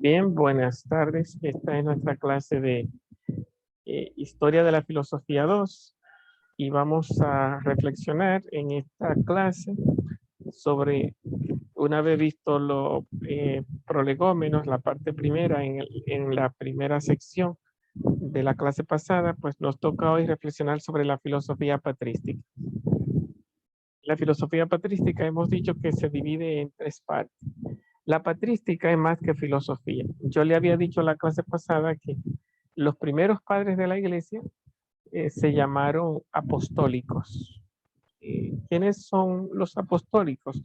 Bien, buenas tardes. Esta es nuestra clase de Historia de la Filosofía 2 y vamos a reflexionar en esta clase sobre, una vez visto los prolegómenos, la parte primera en la primera sección de la clase pasada, pues nos toca hoy reflexionar sobre la filosofía patrística. La filosofía patrística hemos dicho que se divide en tres partes. La patrística es más que filosofía. Yo le había dicho en la clase pasada que los primeros padres de la iglesia se llamaron apostólicos. ¿Quiénes son los apostólicos?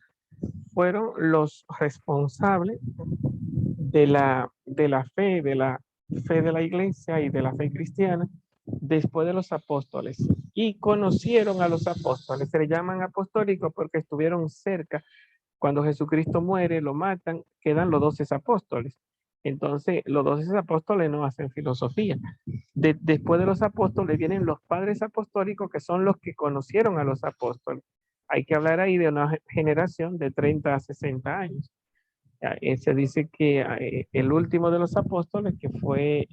Fueron los responsables de la fe de la iglesia y de la fe cristiana después de los apóstoles. Y conocieron a los apóstoles. Se le llaman apostólicos porque estuvieron cerca. Cuando Jesucristo muere, lo matan, quedan los 12 apóstoles. Entonces, los 12 apóstoles no hacen filosofía. Después de los apóstoles vienen los padres apostólicos, que son los que conocieron a los apóstoles. Hay que hablar ahí de una generación de 30 a 60 años. Se dice que el último de los apóstoles, que fue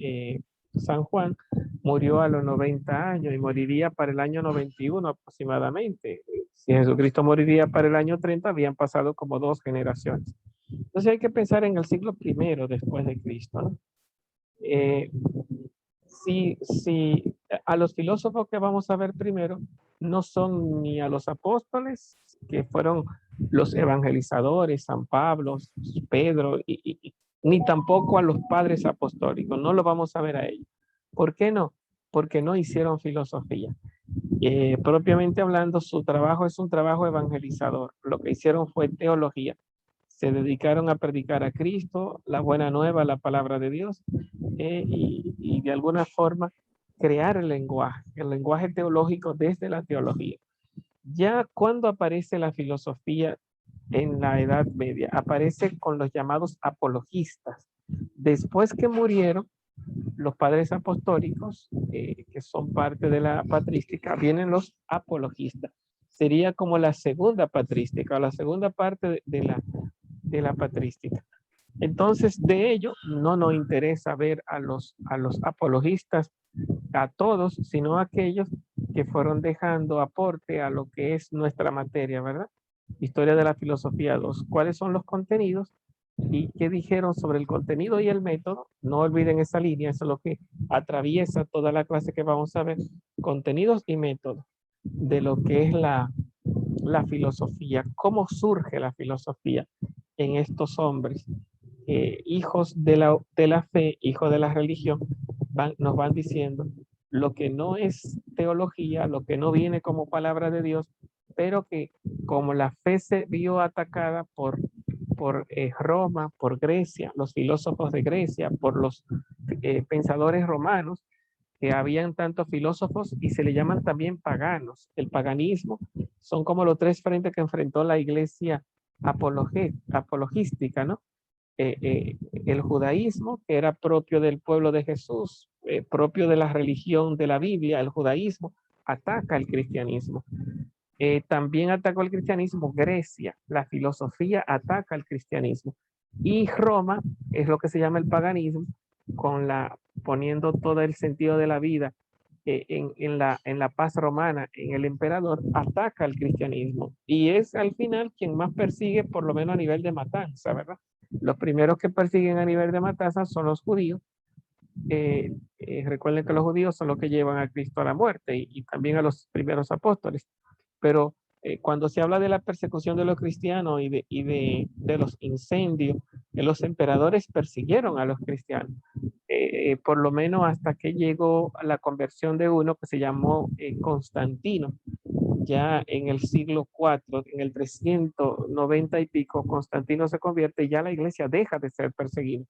San Juan, murió a los 90 años y moriría para el año 91 aproximadamente. Si Jesucristo moriría para el año 30, habían pasado como 2 generaciones. Entonces hay que pensar en el siglo I después de Cristo, ¿no? Si a los filósofos que vamos a ver primero no son ni a los apóstoles, que fueron los evangelizadores, San Pablo, Pedro, ni tampoco a los padres apostólicos, no lo vamos a ver a ellos. ¿Por qué no? Porque no hicieron filosofía. Propiamente hablando, su trabajo es un trabajo evangelizador. Lo que hicieron fue teología. Se dedicaron a predicar a Cristo, la buena nueva, la palabra de Dios, y de alguna forma crear el lenguaje teológico desde la teología. Ya cuando aparece la filosofía en la Edad Media, aparece con los llamados apologistas. Después que murieron los padres apostólicos, que son parte de la patrística, vienen los apologistas. Sería como la segunda patrística, o la segunda parte de la patrística. Entonces, de ello no nos interesa ver a los apologistas, a todos, sino a aquellos que fueron dejando aporte a lo que es nuestra materia, ¿verdad? Historia de la filosofía 2. ¿Cuáles son los contenidos? ¿Y qué dijeron sobre el contenido y el método? No olviden esa línea, eso es lo que atraviesa toda la clase que vamos a ver. Contenidos y métodos de lo que es la filosofía. ¿Cómo surge la filosofía en estos hombres? Hijos de la fe, hijos de la religión, nos van diciendo lo que no es teología, lo que no viene como palabra de Dios, pero que como la fe se vio atacada por Roma, por Grecia, los filósofos de Grecia, por los pensadores romanos, que habían tantos filósofos y se le llaman también paganos. El paganismo son como los 3 frentes que enfrentó la iglesia apologística, ¿no? El judaísmo, que era propio del pueblo de Jesús, propio de la religión de la Biblia, el judaísmo, ataca el cristianismo. También atacó el cristianismo Grecia, la filosofía ataca el cristianismo. Y Roma es lo que se llama el paganismo, poniendo todo el sentido de la vida en la paz romana, en el emperador, ataca al cristianismo. Y es al final quien más persigue, por lo menos a nivel de matanza, ¿verdad? Los primeros que persiguen a nivel de matanza son los judíos. Recuerden que los judíos son los que llevan a Cristo a la muerte y también a los primeros apóstoles. Pero cuando se habla de la persecución de los cristianos de los incendios, los emperadores persiguieron a los cristianos, por lo menos hasta que llegó a la conversión de uno que se llamó Constantino. Ya en el siglo IV, en el 390 y pico, Constantino se convierte y ya la iglesia deja de ser perseguida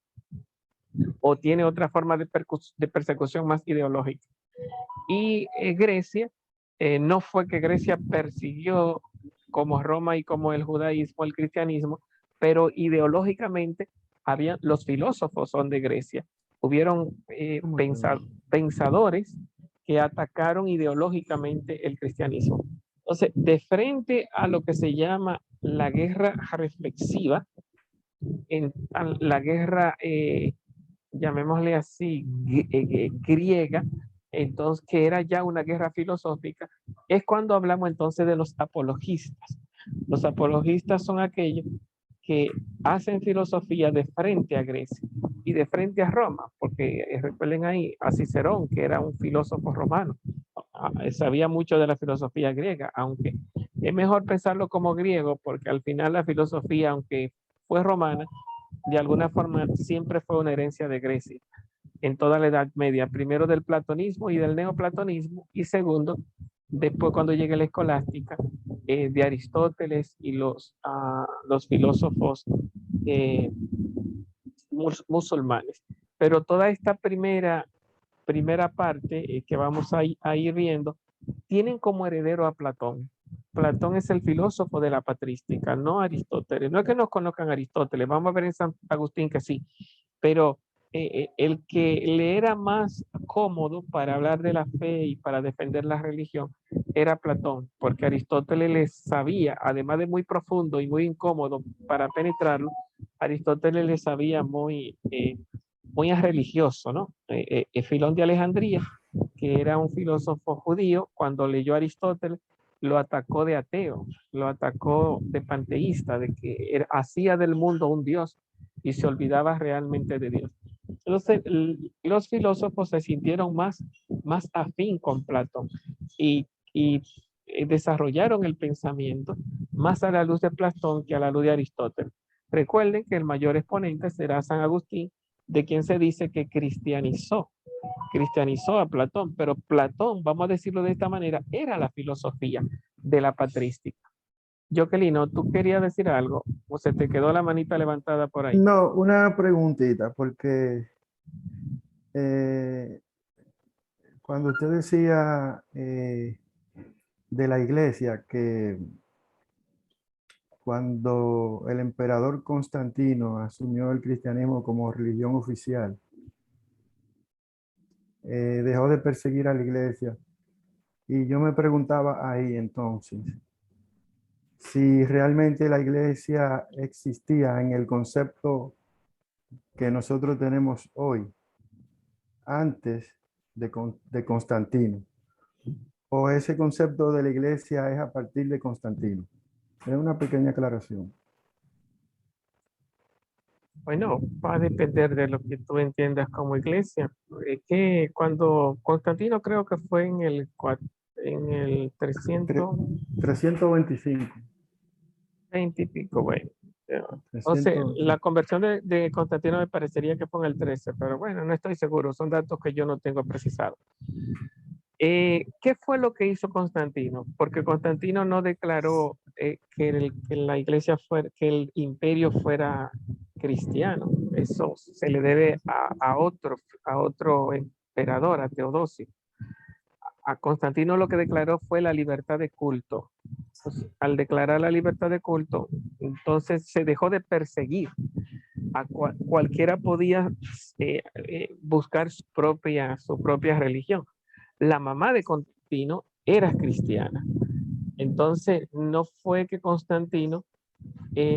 o tiene otra forma de persecución más ideológica. Y Grecia, no fue que Grecia persiguió como Roma y como el judaísmo, el cristianismo, pero ideológicamente los filósofos son de Grecia. Hubieron pensadores que atacaron ideológicamente el cristianismo. Entonces, de frente a lo que se llama la guerra reflexiva, la guerra, llamémosle así, griega, entonces que era ya una guerra filosófica, es cuando hablamos entonces de los apologistas. Los apologistas son aquellos que hacen filosofía de frente a Grecia y de frente a Roma, porque recuerden ahí a Cicerón, que era un filósofo romano, sabía mucho de la filosofía griega, aunque es mejor pensarlo como griego, porque al final la filosofía, aunque fue romana, de alguna forma siempre fue una herencia de Grecia en toda la Edad Media, primero del platonismo y del neoplatonismo, y segundo, después cuando llegue la escolástica, de Aristóteles y los filósofos eh, musulmanes. Pero toda esta primera parte que vamos a ir viendo, tienen como heredero a Platón. Platón es el filósofo de la patrística, no Aristóteles. No es que nos conozcan Aristóteles, vamos a ver en San Agustín que sí, pero el que le era más cómodo para hablar de la fe y para defender la religión era Platón, porque Aristóteles le sabía, además de muy profundo y muy incómodo para penetrarlo, Aristóteles le sabía muy religioso, ¿no? Filón de Alejandría, que era un filósofo judío, cuando leyó a Aristóteles, lo atacó de ateo, lo atacó de panteísta, de que hacía del mundo un dios y se olvidaba realmente de Dios. Entonces, los filósofos se sintieron más afín con Platón y desarrollaron el pensamiento más a la luz de Platón que a la luz de Aristóteles. Recuerden que el mayor exponente será San Agustín, de quien se dice que cristianizó a Platón, pero Platón, vamos a decirlo de esta manera, era la filosofía de la patrística. Jocelyn, ¿tú querías decir algo? ¿O se te quedó la manita levantada por ahí? No, una preguntita, porque eh, cuando usted decía de la iglesia, que cuando el emperador Constantino asumió el cristianismo como religión oficial, dejó de perseguir a la iglesia. Y yo me preguntaba ahí entonces, si realmente la iglesia existía en el concepto que nosotros tenemos hoy, antes de Constantino, o ese concepto de la iglesia es a partir de Constantino. Es una pequeña aclaración. Bueno, va a depender de lo que tú entiendas como iglesia. Que cuando Constantino creo que fue en el Tre- 320 325. y pico, bueno. O sea, 300, la conversión de Constantino me parecería que fue en el 13, pero bueno, no estoy seguro, son datos que yo no tengo precisados. ¿Qué fue lo que hizo Constantino? Porque Constantino no declaró que la iglesia fuera, que el imperio fuera cristiano. Eso se le debe a otro emperador, a Teodosio. A Constantino lo que declaró fue la libertad de culto. Pues, al declarar la libertad de culto, entonces se dejó de perseguir. Cualquiera podía buscar su propia religión. La mamá de Constantino era cristiana. Entonces, no fue que Constantino,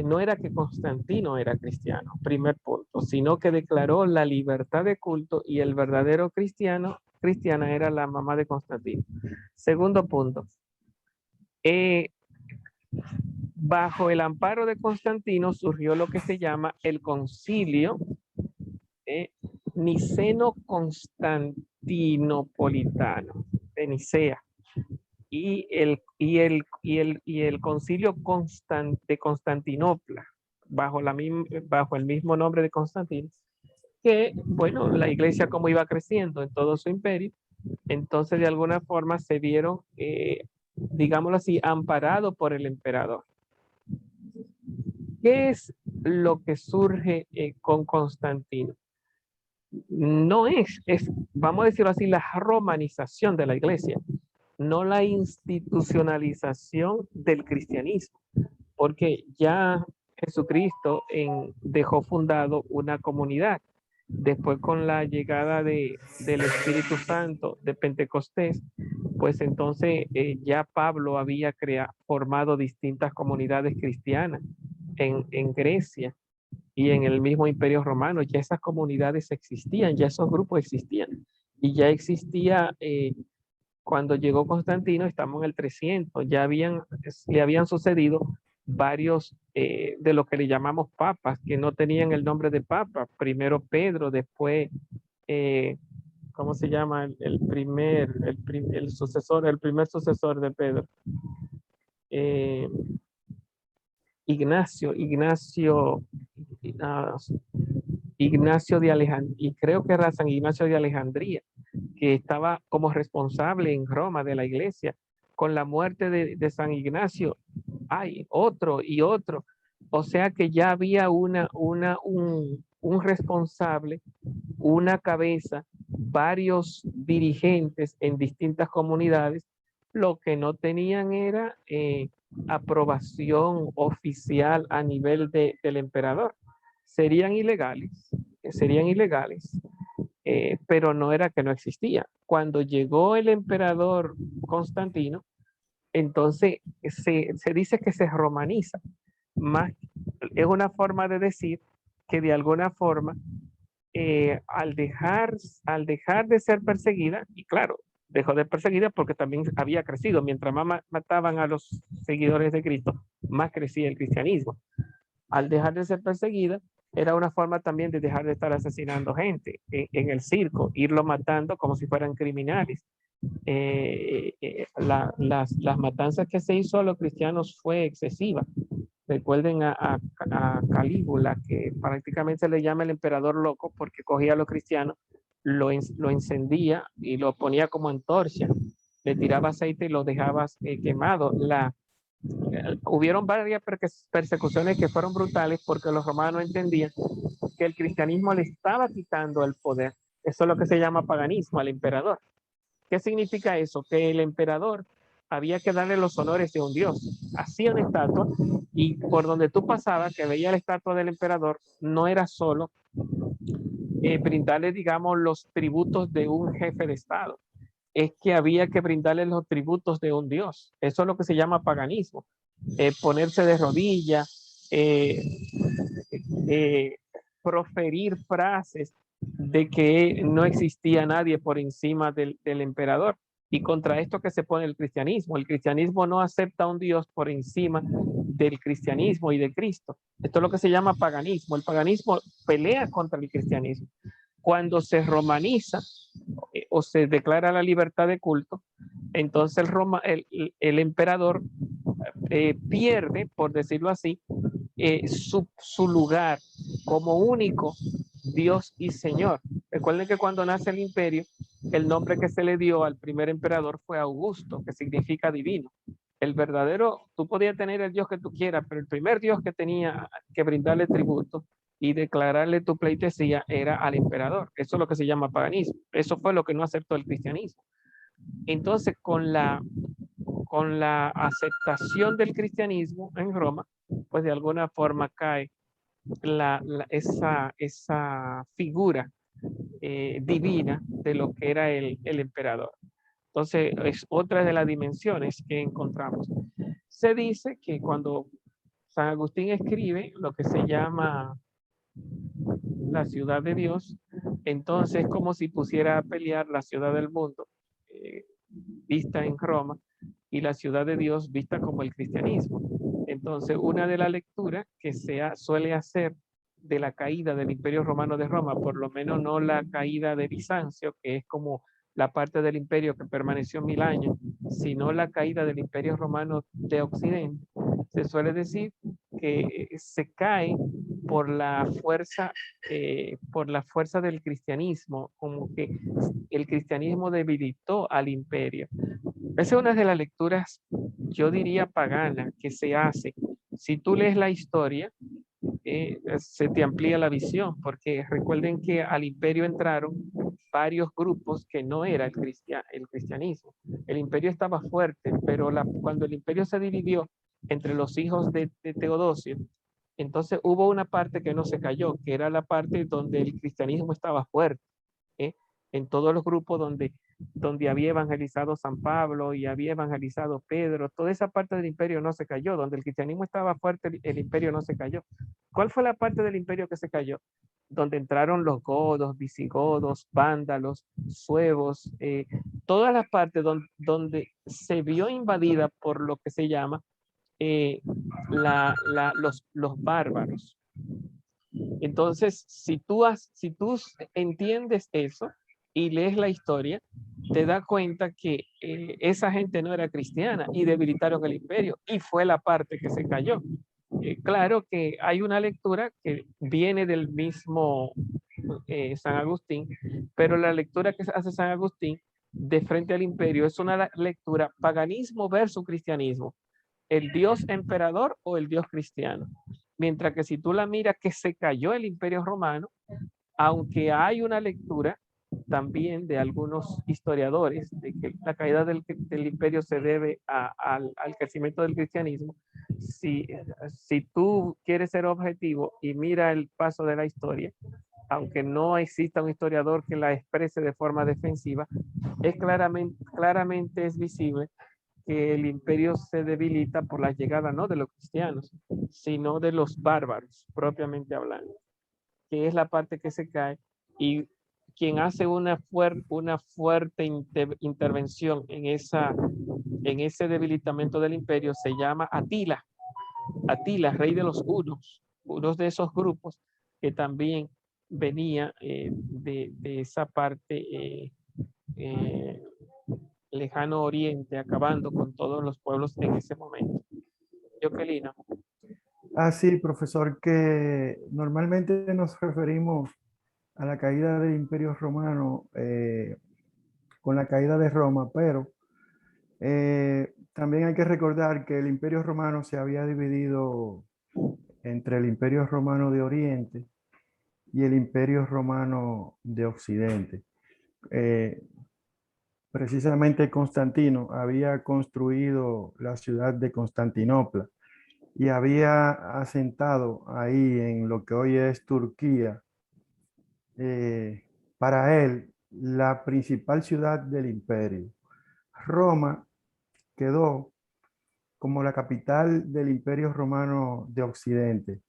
no era que Constantino era cristiano, primer punto, sino que declaró la libertad de culto y el verdadero cristiana era la mamá de Constantino. Segundo punto, eh, bajo el amparo de Constantino surgió lo que se llama el concilio eh, niceno-constantinopolitano de Nicea y el concilio de Constantinopla bajo el mismo nombre de Constantino, que bueno, la iglesia como iba creciendo en todo su imperio, entonces de alguna forma se vieron, digámoslo así, amparados por el emperador. ¿Qué es lo que surge con Constantino? No vamos a decirlo así, la romanización de la iglesia, no la institucionalización del cristianismo, porque ya Jesucristo dejó fundado una comunidad. Después con la llegada del Espíritu Santo de Pentecostés, pues entonces ya Pablo había formado distintas comunidades cristianas en Grecia y en el mismo Imperio Romano. Ya esas comunidades existían, ya esos grupos existían. Y ya existía, cuando llegó Constantino, estamos en el 300, ya le habían sucedido varios de lo que le llamamos papas, que no tenían el nombre de papa. Primero Pedro, después, ¿cómo se llama? El primer sucesor de Pedro. Ignacio de Alejandría, y creo que era San Ignacio de Alejandría, que estaba como responsable en Roma de la iglesia. Con la muerte de San Ignacio, hay otro y otro. O sea que ya había un responsable, una cabeza, varios dirigentes en distintas comunidades. Lo que no tenían era aprobación oficial a nivel del emperador. Serían ilegales, pero no era que no existía. Cuando llegó el emperador Constantino, entonces se dice que se romaniza. Más, es una forma de decir que de alguna forma, al dejar de ser perseguida, y claro, dejó de perseguida porque también había crecido, mientras más mataban a los seguidores de Cristo, más crecía el cristianismo. Al dejar de ser perseguida, era una forma también de dejar de estar asesinando gente en el circo, irlo matando como si fueran criminales. Las matanzas que se hizo a los cristianos fue excesiva. Recuerden a Calígula, que prácticamente se le llama el emperador loco porque cogía a los cristianos, lo encendía y lo ponía como antorcha, le tiraba aceite y lo dejaba quemado. Hubieron varias persecuciones que fueron brutales porque los romanos entendían que el cristianismo le estaba quitando el poder. Eso es lo que se llama paganismo al emperador. ¿Qué significa eso? Que el emperador había que darle los honores de un dios. Hacía una estatua y por donde tú pasabas, que veía la estatua del emperador, no era solo brindarle, digamos, los tributos de un jefe de estado. Es que había que brindarle los tributos de un dios. Eso es lo que se llama paganismo. Ponerse de rodillas, proferir frases de que no existía nadie por encima del emperador. Y contra esto que se pone el cristianismo. El cristianismo no acepta a un Dios por encima del cristianismo y de Cristo. Esto es lo que se llama paganismo. El paganismo pelea contra el cristianismo. Cuando se romaniza o se declara la libertad de culto, entonces el emperador pierde, por decirlo así, su lugar como único Dios y Señor. Recuerden que cuando nace el imperio, el nombre que se le dio al primer emperador fue Augusto, que significa divino. El verdadero, tú podías tener el Dios que tú quieras, pero el primer Dios que tenía que brindarle tributo y declararle tu pleitesía era al emperador. Eso es lo que se llama paganismo. Eso fue lo que no aceptó el cristianismo. Entonces, con la aceptación del cristianismo en Roma, pues de alguna forma cae esa figura divina de lo que era el emperador. Entonces, es otra de las dimensiones que encontramos. Se dice que cuando San Agustín escribe lo que se llama la ciudad de Dios, entonces es como si pusiera a pelear la ciudad del mundo, vista en Roma, y la ciudad de Dios vista como el cristianismo. Entonces, una de las lecturas que suele hacer de la caída del Imperio Romano de Roma, por lo menos no la caída de Bizancio, que es como la parte del imperio que permaneció 1000 años, sino la caída del Imperio Romano de Occidente. Se suele decir que se cae por la fuerza del cristianismo, como que el cristianismo debilitó al imperio. Esa es una de las lecturas, yo diría, pagana que se hace. Si tú lees la historia, se te amplía la visión, porque recuerden que al imperio entraron varios grupos que no era el cristianismo. El imperio estaba fuerte, pero cuando el imperio se dividió entre los hijos de Teodosio, entonces hubo una parte que no se cayó, que era la parte donde el cristianismo estaba fuerte, ¿eh? En todos los grupos donde donde había evangelizado San Pablo y había evangelizado Pedro. Toda esa parte del imperio no se cayó. Donde el cristianismo estaba fuerte, el imperio no se cayó. ¿Cuál fue la parte del imperio que se cayó? Donde entraron los godos, visigodos, vándalos, suevos, todas las partes donde se vio invadida por lo que se llama los bárbaros. Entonces, si tú entiendes eso y lees la historia, te das cuenta que esa gente no era cristiana y debilitaron el imperio, y fue la parte que se cayó. Claro que hay una lectura que viene del mismo San Agustín, pero la lectura que hace San Agustín de frente al imperio es una lectura paganismo versus cristianismo, el dios emperador o el dios cristiano. Mientras que si tú la miras que se cayó el imperio romano, aunque hay una lectura también de algunos historiadores de que la caída del imperio se debe al crecimiento del cristianismo, si tú quieres ser objetivo y mira el paso de la historia, aunque no exista un historiador que la exprese de forma defensiva, es claramente es visible que el imperio se debilita por la llegada no de los cristianos, sino de los bárbaros, propiamente hablando, que es la parte que se cae, y quien hace una fuerte intervención en ese debilitamiento del imperio se llama Atila. Atila, rey de los hunos, uno de esos grupos que también venía de esa parte eh, lejano oriente, acabando con todos los pueblos en ese momento. Jocelyn. Ah, sí, profesor, que normalmente nos referimos a la caída del Imperio Romano con la caída de Roma, pero también hay que recordar que el Imperio Romano se había dividido entre el Imperio Romano de Oriente y el Imperio Romano de Occidente. Precisamente Constantino había construido la ciudad de Constantinopla y había asentado ahí en lo que hoy es Turquía, para él, la principal ciudad del imperio. Roma quedó como la capital del Imperio Romano de Occidente.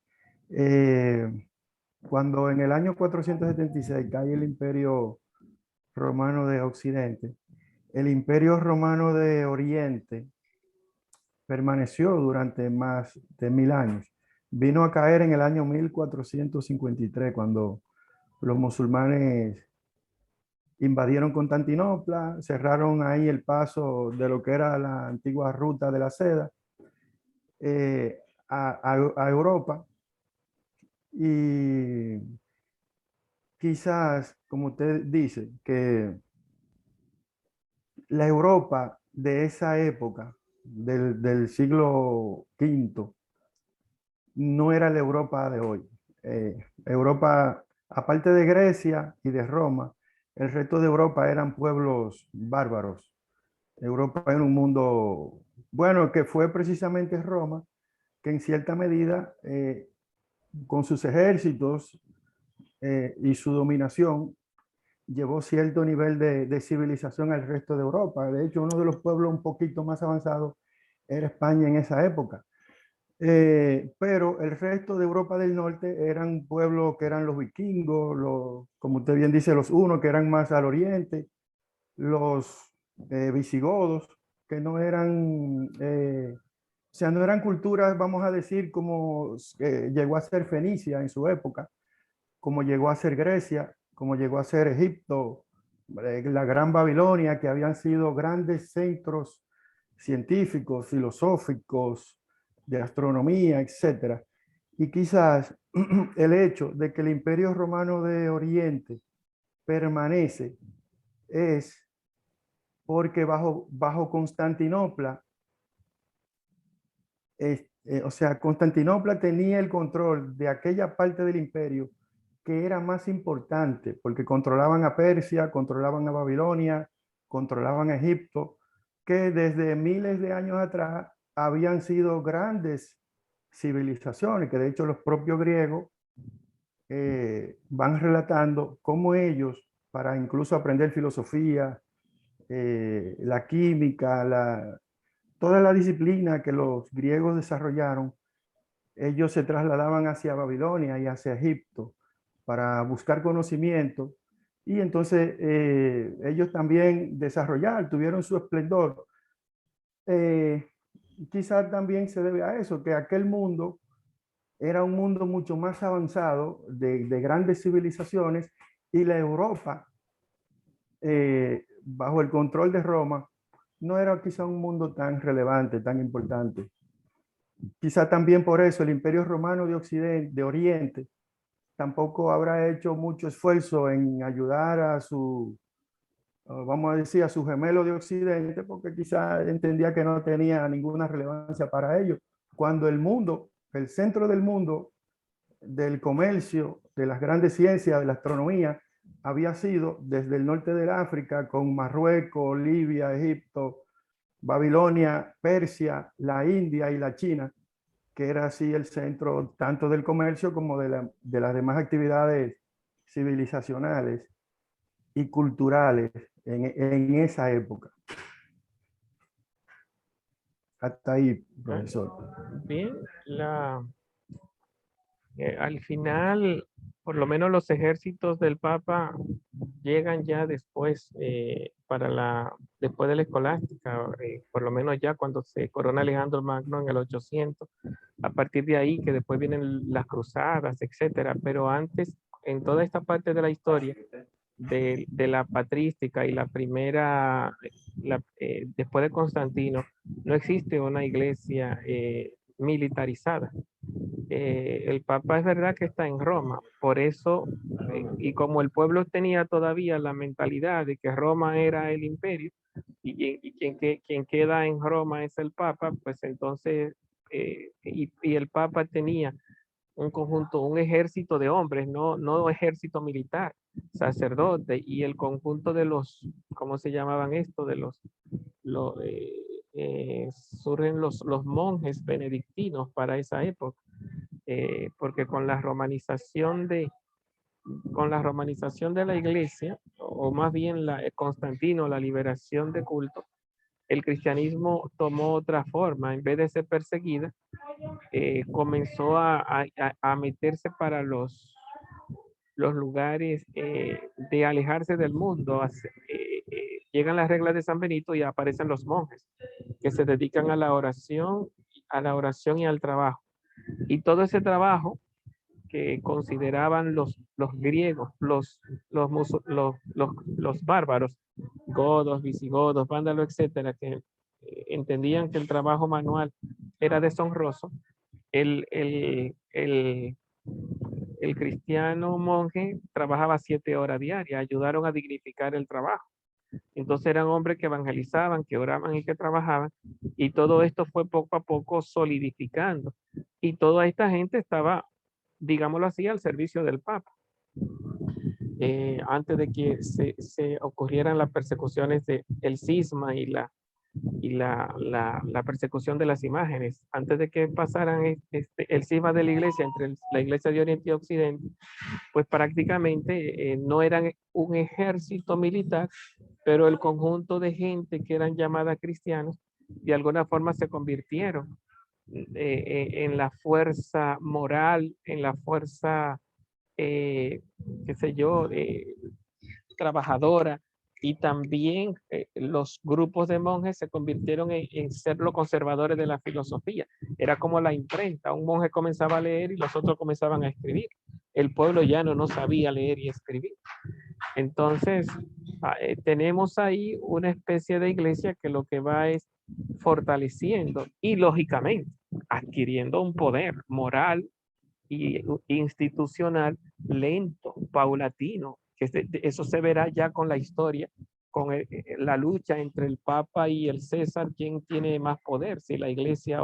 Cuando en el año 476 cae el Imperio Romano de Occidente, el Imperio Romano de Oriente permaneció durante más de 1000 años. Vino a caer en el año 1453, cuando los musulmanes invadieron Constantinopla, cerraron ahí el paso de lo que era la antigua ruta de la seda a Europa. Y quizás, como usted dice, que la Europa de esa época, del siglo V, no era la Europa de hoy. Europa, aparte de Grecia y de Roma, el resto de Europa eran pueblos bárbaros. Europa era un mundo, bueno, que fue precisamente Roma, que en cierta medida, con sus ejércitos y su dominación, llevó cierto nivel de civilización al resto de Europa. De hecho, uno de los pueblos un poquito más avanzados era España en esa época. Pero el resto de Europa del Norte eran pueblos que eran los vikingos, como usted bien dice, los hunos, que eran más al oriente, los visigodos, que no eran, o sea, no eran culturas, vamos a decir, como llegó a ser Fenicia en su época, como llegó a ser Grecia, como llegó a ser Egipto, la Gran Babilonia, que habían sido grandes centros científicos, filosóficos, de astronomía, etc. Y quizás el hecho de que el Imperio Romano de Oriente permanece es porque bajo Constantinopla, o sea, Constantinopla tenía el control de aquella parte del imperio que era más importante, porque controlaban a Persia, controlaban a Babilonia, controlaban a Egipto, que desde miles de años atrás habían sido grandes civilizaciones, que de hecho los propios griegos van relatando cómo ellos, para incluso aprender filosofía, la química, toda la disciplina que los griegos desarrollaron, ellos se trasladaban hacia Babilonia y hacia Egipto para buscar conocimiento. Y entonces ellos también tuvieron su esplendor. Quizás también se debe a eso, que aquel mundo era un mundo mucho más avanzado, de grandes civilizaciones, y la Europa, bajo el control de Roma, no era quizá un mundo tan relevante, tan importante. Quizá también por eso el Imperio Romano de Oriente tampoco habrá hecho mucho esfuerzo en ayudar a vamos a decir, a su gemelo de Occidente, porque quizá entendía que no tenía ninguna relevancia para ellos, cuando el mundo, el centro del mundo, del comercio, de las grandes ciencias, de la astronomía, había sido desde el norte del África, con Marruecos, Libia, Egipto, Babilonia, Persia, la India y la China, que era así el centro tanto del comercio como de las demás actividades civilizacionales y culturales en esa época. Hasta ahí, profesor. Bien, al final, por lo menos los ejércitos del Papa llegan ya después, después de la escolástica, por lo menos ya cuando se corona Alejandro Magno en el 800, a partir de ahí que después vienen las cruzadas, etcétera, pero antes, en toda esta parte de la historia, de la patrística y la primera, después de Constantino, no existe una iglesia militarizada. El Papa es verdad que está en Roma, por eso, y como el pueblo tenía todavía la mentalidad de que Roma era el imperio, y quien queda en Roma es el Papa, pues entonces, y el Papa tenía un conjunto, un ejército de hombres, no ejército militar, sacerdote, y el conjunto de los, ¿cómo se llamaban esto? De surgen los monjes benedictinos para esa época, porque con la romanización de la iglesia, o más bien Constantino, la liberación de culto, el cristianismo tomó otra forma. En vez de ser perseguida, comenzó a meterse para los lugares de alejarse del mundo. Llegan las reglas de San Benito y aparecen los monjes que se dedican a la oración y al trabajo. Y todo ese trabajo que consideraban los griegos, los bárbaros, godos, visigodos, vándalos, etcétera, que entendían que el trabajo manual era deshonroso, el, el, el, el cristiano monje trabajaba 7 horas diarias, ayudaron a dignificar el trabajo. Entonces eran hombres que evangelizaban, que oraban y que trabajaban, y todo esto fue poco a poco solidificando. Y toda esta gente estaba, digámoslo así, al servicio del Papa. Antes de que se ocurrieran las persecuciones del cisma y la persecución de las imágenes, antes de que pasaran el cisma de la iglesia entre la iglesia de Oriente y Occidente, pues prácticamente no eran un ejército militar, pero el conjunto de gente que eran llamadas cristianos, de alguna forma se convirtieron en la fuerza moral, en la fuerza, qué sé yo, trabajadora, y también los grupos de monjes se convirtieron en ser los conservadores de la filosofía. Era como la imprenta, un monje comenzaba a leer y los otros comenzaban a escribir. El pueblo llano no sabía leer y escribir. Entonces, tenemos ahí una especie de iglesia que lo que va es fortaleciendo y lógicamente adquiriendo un poder moral y institucional lento, paulatino, que eso se verá ya con la historia, con la lucha entre el Papa y el César, quién tiene más poder, si la iglesia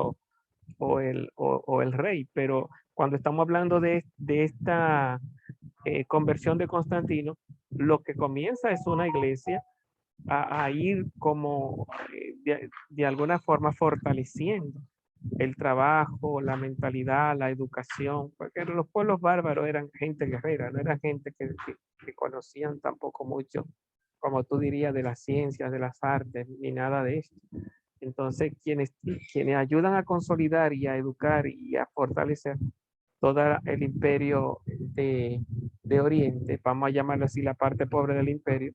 o el rey. Pero cuando estamos hablando de esta conversión de Constantino, lo que comienza es una iglesia a ir como de alguna forma fortaleciendo el trabajo, la mentalidad, la educación, porque los pueblos bárbaros eran gente guerrera, no era gente que conocían tampoco mucho como tú dirías, de las ciencias, de las artes, ni nada de esto. Entonces, quienes ayudan a consolidar y a educar y a fortalecer todo el imperio de Oriente, vamos a llamarlo así, la parte pobre del imperio,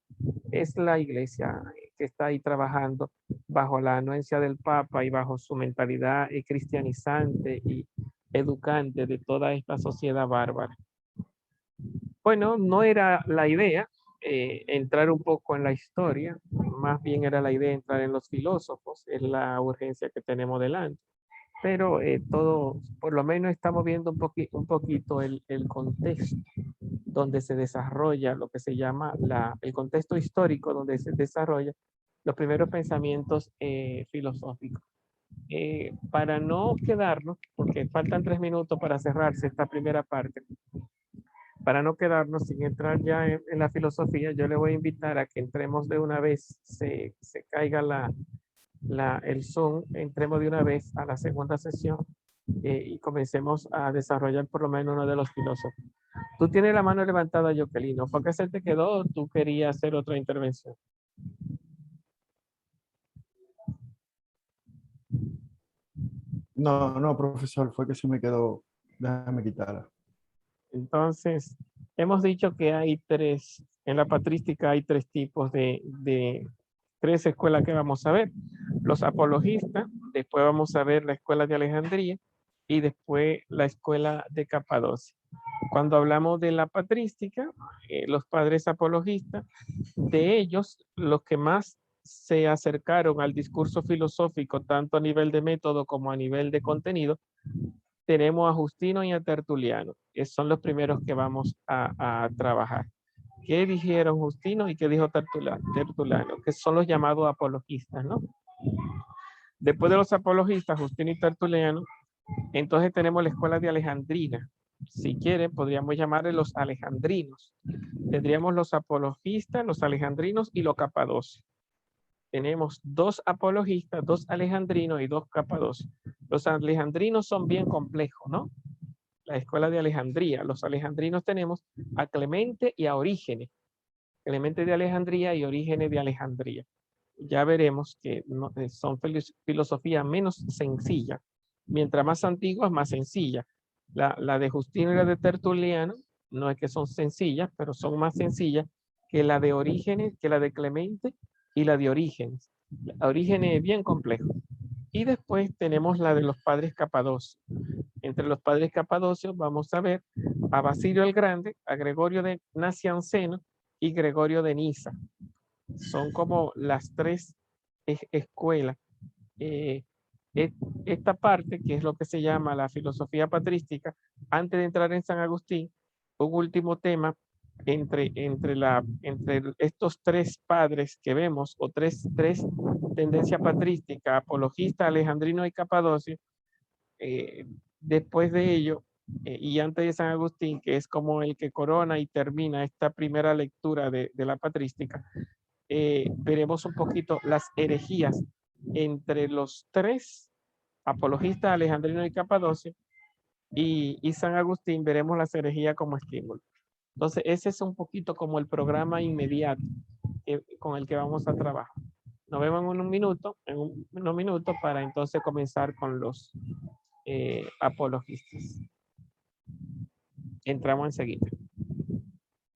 es la iglesia que está ahí trabajando bajo la anuencia del Papa y bajo su mentalidad cristianizante y educante de toda esta sociedad bárbara. Bueno, no era la idea entrar un poco en la historia, más bien era la idea entrar en los filósofos, es la urgencia que tenemos delante. Pero todo, por lo menos estamos viendo un poquito el contexto donde se desarrolla lo que se llama el contexto histórico donde se desarrolla los primeros pensamientos filosóficos. Para no quedarnos, porque faltan 3 minutos para cerrarse esta primera parte, para no quedarnos sin entrar ya en la filosofía, yo le voy a invitar a que entremos de una vez, se caiga el Zoom, entremos de una vez a la segunda sesión y comencemos a desarrollar por lo menos uno de los filósofos. Tú tienes la mano levantada, Jocelyn. ¿Fue que se te quedó o tú querías hacer otra intervención? No, profesor, fue que se me quedó. Déjame quitarla. Entonces, hemos dicho que hay tres, en la patrística hay 3 tipos de 3 escuelas que vamos a ver. Los apologistas, después vamos a ver la escuela de Alejandría y después la escuela de Capadocia. Cuando hablamos de la patrística, los padres apologistas, de ellos, los que más se acercaron al discurso filosófico, tanto a nivel de método como a nivel de contenido, tenemos a Justino y a Tertuliano, que son los primeros que vamos a trabajar. ¿Qué dijeron Justino y qué dijo Tertuliano? Que son los llamados apologistas, ¿no? Después de los apologistas, Justino y Tertuliano, entonces tenemos la escuela de Alejandrina. Si quieren, podríamos llamarle los alejandrinos. Tendríamos los apologistas, los alejandrinos y los capadocios. Tenemos 2 apologistas, 2 alejandrinos y 2 capadocios. Los alejandrinos son bien complejos, ¿no? La escuela de Alejandría. Los alejandrinos tenemos a Clemente y a Orígenes. Clemente de Alejandría y Orígenes de Alejandría. Ya veremos que son filosofía menos sencilla. Mientras más antiguas, más sencilla. La de Justino y la de Tertuliano, no es que son sencillas, pero son más sencillas que la de Orígenes, que la de Clemente y la de Orígenes. Orígenes es bien complejo. Y después tenemos la de los padres capadocios. Entre los padres capadocios vamos a ver a Basilio el Grande, a Gregorio de Nacianceno y Gregorio de Niza. Son como las 3 escuelas. Esta parte, que es lo que se llama la filosofía patrística, antes de entrar en San Agustín, un último tema entre estos 3 padres que vemos, o tres tendencias patrísticas, apologista, alejandrino y capadocio. Después de ello, y antes de San Agustín, que es como el que corona y termina esta primera lectura de la patrística, veremos un poquito las herejías entre los 3 apologistas, alejandrino y capadocio, y San Agustín. Veremos las herejías como estímulo. Entonces, ese es un poquito como el programa inmediato con el que vamos a trabajar. Nos vemos en unos minutos para entonces comenzar con los apologistas. Entramos enseguida.